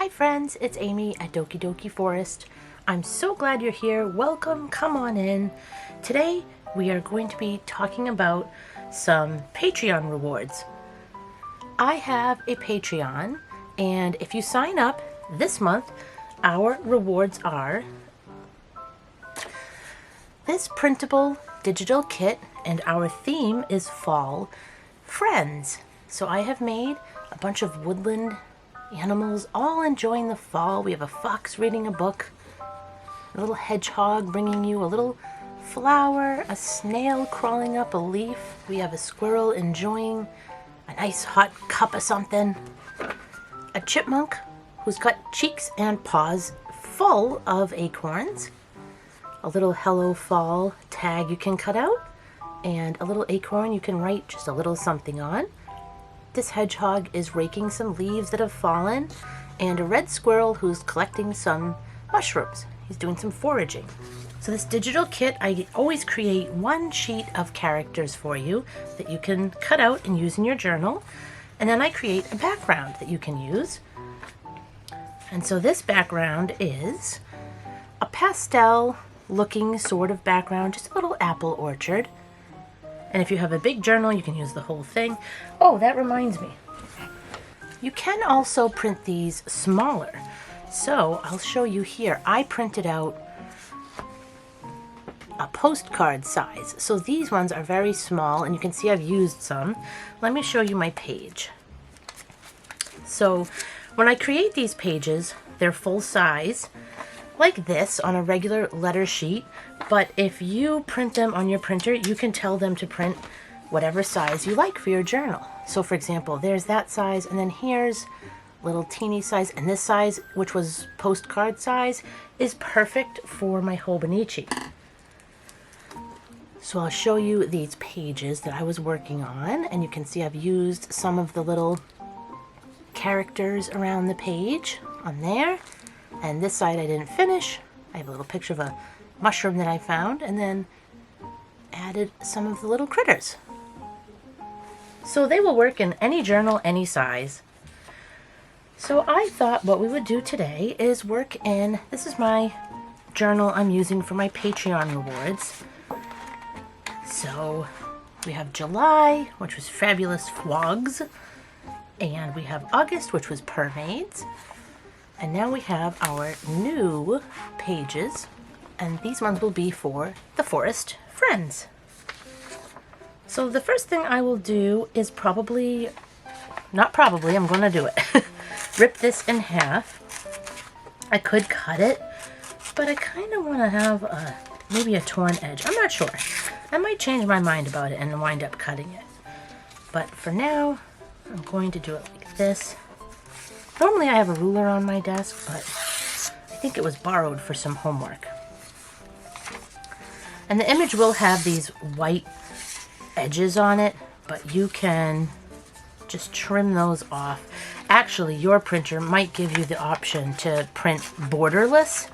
Hi friends, it's Amy at Doki Doki Forest. I'm so glad you're here. Welcome, come on in. Today we are going to be talking about some Patreon rewards. I have a Patreon, and if you sign up this month, our rewards are this printable digital kit, and our theme is Fall Friends. So I have made a bunch of woodland animals all enjoying the fall. We have a fox reading a book, a little hedgehog bringing you a little flower, a snail crawling up a leaf. We have a squirrel enjoying a nice hot cup of something, a chipmunk who's got cheeks and paws full of acorns, a little Hello Fall tag you can cut out, and a little acorn you can write just a little something on. This hedgehog is raking some leaves that have fallen, and a red squirrel who's collecting some mushrooms. He's doing some foraging. So this digital kit, I always create one sheet of characters for you that you can cut out and use in your journal, and then I create a background that you can use. And so this background is a pastel looking sort of background, just a little apple orchard. And if you have a big journal, you can use the whole thing. Oh, that reminds me. You can also print these smaller. So I'll show you here. I printed out a postcard size. So these ones are very small, and you can see I've used some. Let me show you my page. So when I create these pages, they're full size, like this on a regular letter sheet, but if you print them on your printer, you can tell them to print whatever size you like for your journal. So for example, there's that size, and then here's little teeny size, and this size, which was postcard size, is perfect for my Hobonichi. So I'll show you these pages that I was working on, and you can see I've used some of the little characters around the page on there. And this side I didn't finish. I have a little picture of a mushroom that I found, and then added some of the little critters. So they will work in any journal, any size. So I thought what we would do today is work in, this is my journal I'm using for my Patreon rewards. So we have July, which was Fabulous Frogs, and we have August, which was Mermaids. And now we have our new pages, and these ones will be for the Forest Friends. So the first thing I will do is I'm going to do it. Rip this in half. I could cut it, but I kind of want to have maybe a torn edge. I'm not sure. I might change my mind about it and wind up cutting it. But for now, I'm going to do it like this. Normally I have a ruler on my desk, but I think it was borrowed for some homework. And the image will have these white edges on it, but you can just trim those off. Actually, your printer might give you the option to print borderless.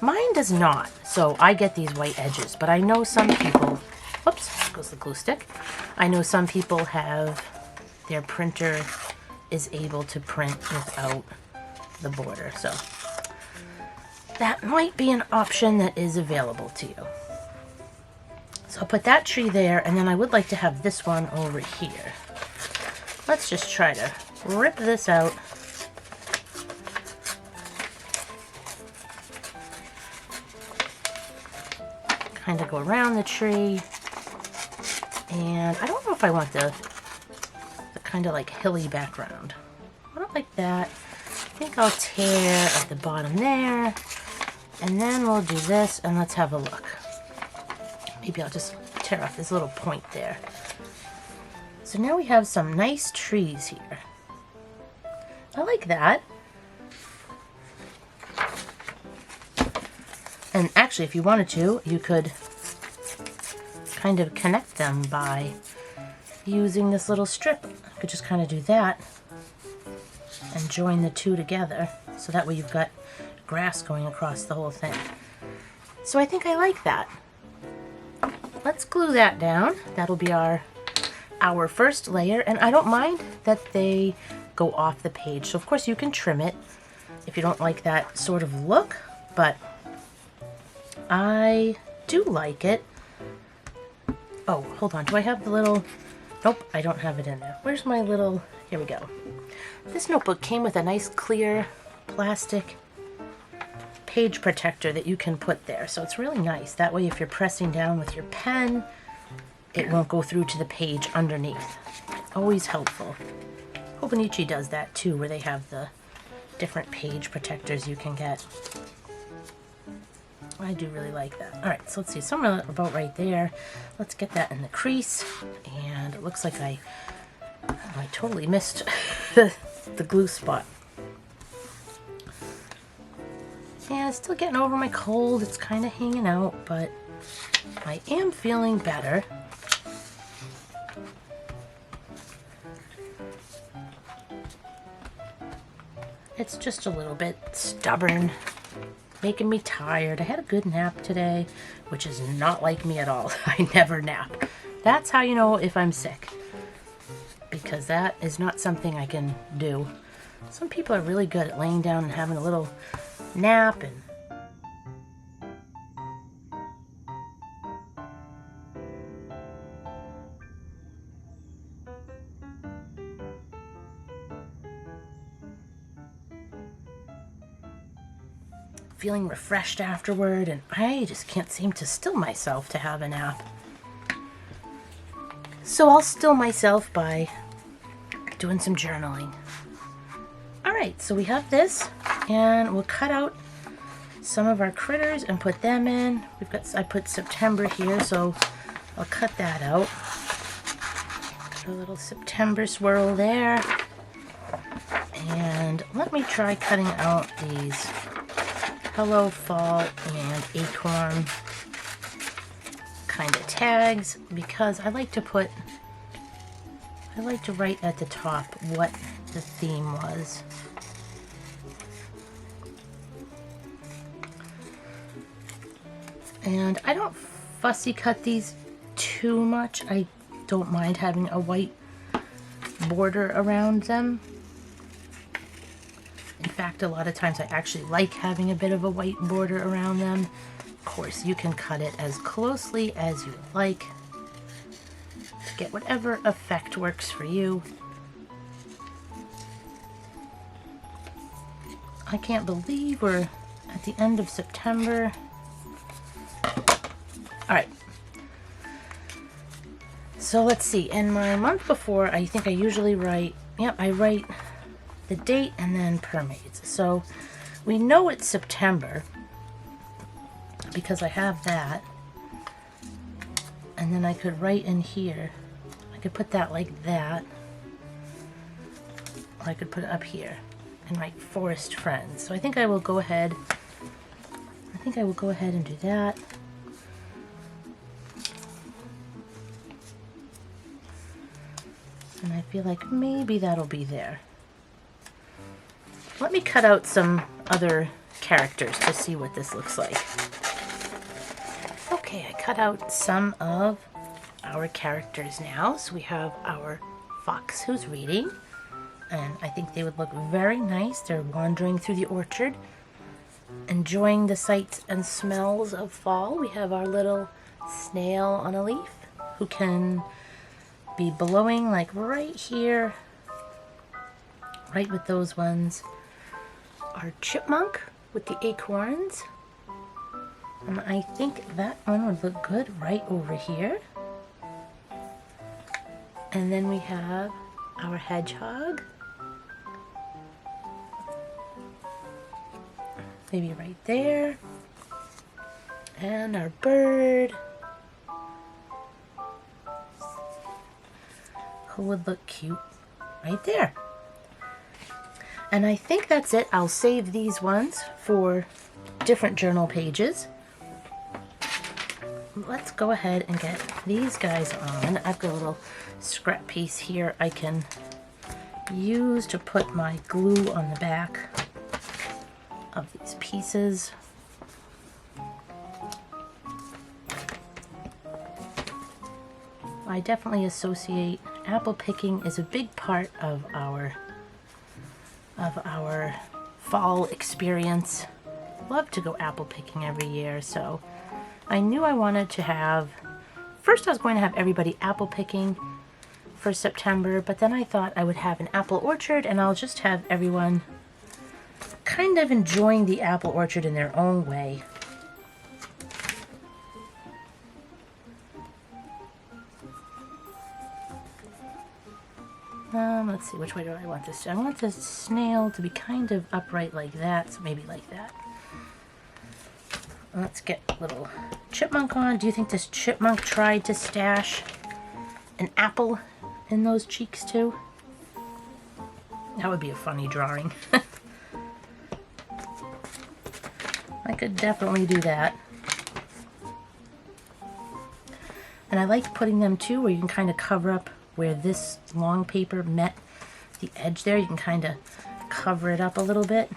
Mine does not, so I get these white edges, but I know some people, whoops, there goes the glue stick. I know some people have their printer is able to print without the border, so that might be an option that is available to you. So I'll put that tree there, and then I would like to have this one over here. Let's just try to rip this out. Kind of go around the tree, and I don't know if I want the kind of like hilly background. I don't like that. I think I'll tear at the bottom there, and then we'll do this, and let's have a look. Maybe I'll just tear off this little point there. So now we have some nice trees here. I like that. And actually, if you wanted to, you could kind of connect them by using this little strip. You could just kind of do that and join the two together, so that way you've got grass going across the whole thing. So I think I like that. Let's glue that down. That'll be our first layer, and I don't mind that they go off the page. So of course you can trim it, if you don't like that sort of look, but I do like it. Oh, hold on. Do I have the little... Nope, I don't have it in there. Where's my little... Here we go. This notebook came with a nice clear plastic page protector that you can put there. So it's really nice. That way if you're pressing down with your pen, it won't go through to the page underneath. Always helpful. Hobonichi does that too, where they have the different page protectors you can get. I do really like that. Alright, so let's see, somewhere about right there. Let's get that in the crease. And it looks like I totally missed the glue spot. Yeah, still getting over my cold. It's kind of hanging out, but I am feeling better. It's just a little bit stubborn, making me tired. I had a good nap today, which is not like me at all. I never nap. That's how you know if I'm sick, because that is not something I can do. Some people are really good at laying down and having a little nap and feeling refreshed afterward, and I just can't seem to still myself to have a nap. So I'll still myself by doing some journaling. Alright, so we have this, and we'll cut out some of our critters and put them in. I put September here, so I'll cut that out. Put a little September swirl there. And let me try cutting out these Hello Fall and Acorn kind of tags, because I like to write at the top what the theme was. And I don't fussy cut these too much. I don't mind having a white border around them. In fact, a lot of times I actually like having a bit of a white border around them. Of course, you can cut it as closely as you like to get whatever effect works for you. I can't believe we're at the end of September. Alright. So let's see. In my month before, I think I usually write, I write the date and then per maids. So we know it's September because I have that. And then I could write in here. I could put that like that. Or I could put it up here and write Forest Friends. So I think I will go ahead. And do that. And I feel like maybe that'll be there. Let me cut out some other characters to see what this looks like. Okay, I cut out some of our characters now. So we have our fox who's reading, and I think they would look very nice. They're wandering through the orchard, enjoying the sights and smells of fall. We have our little snail on a leaf who can be blowing like right here, right with those ones. Our chipmunk with the acorns, and I think that one would look good right over here. And then we have our hedgehog, maybe right there, and our bird, who would look cute right there. And I think that's it. I'll save these ones for different journal pages. Let's go ahead and get these guys on. I've got a little scrap piece here I can use to put my glue on the back of these pieces. I definitely associate apple picking is a big part of our fall experience. Love to go apple picking every year, so I knew I wanted to have, first I was going to have everybody apple picking for September, but then I thought I would have an apple orchard and I'll just have everyone kind of enjoying the apple orchard in their own way. Let's see, which way do I want this? I want this snail to be kind of upright like that, so maybe like that. Let's get a little chipmunk on. Do you think this chipmunk tried to stash an apple in those cheeks too? That would be a funny drawing. I could definitely do that. And I like putting them too where you can kind of cover up where this long paper met the edge there. You can kind of cover it up a little bit.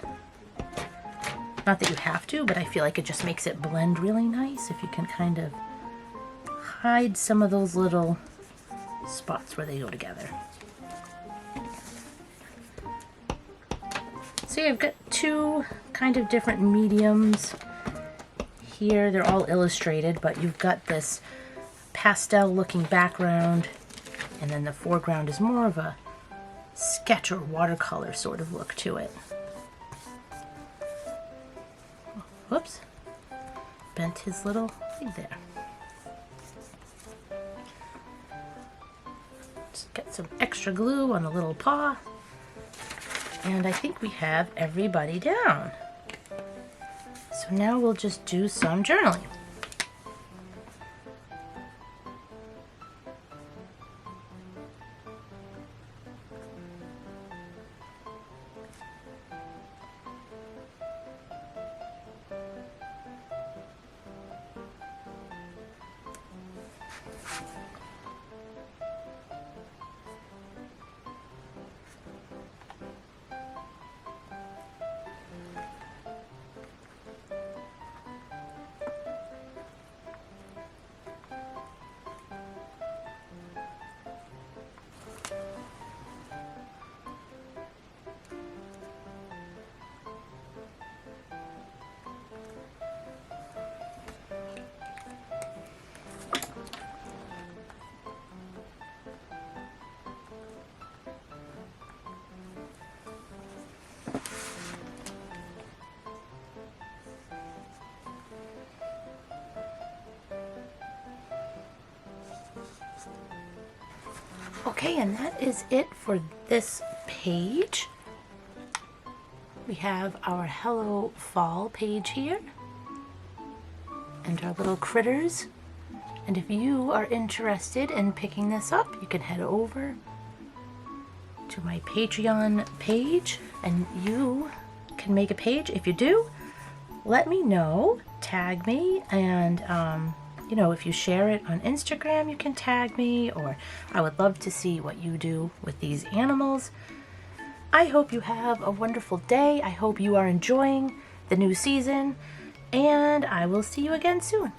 Not that you have to, but I feel like it just makes it blend really nice if you can kind of hide some of those little spots where they go together. So yeah, I've got two kind of different mediums here. They're all illustrated, but you've got this pastel looking background, and then the foreground is more of a sketch or watercolor sort of look to it. Whoops, bent his little leg there. Just get some extra glue on the little paw. And I think we have everybody down. So now we'll just do some journaling. Okay, and that is it for this page. We have our Hello Fall page here, and our little critters. And if you are interested in picking this up, you can head over to my Patreon page, and you can make a page. If you do, let me know, tag me, and you know, if you share it on Instagram, you can tag me, or I would love to see what you do with these animals. I hope you have a wonderful day. I hope you are enjoying the new season, and I will see you again soon.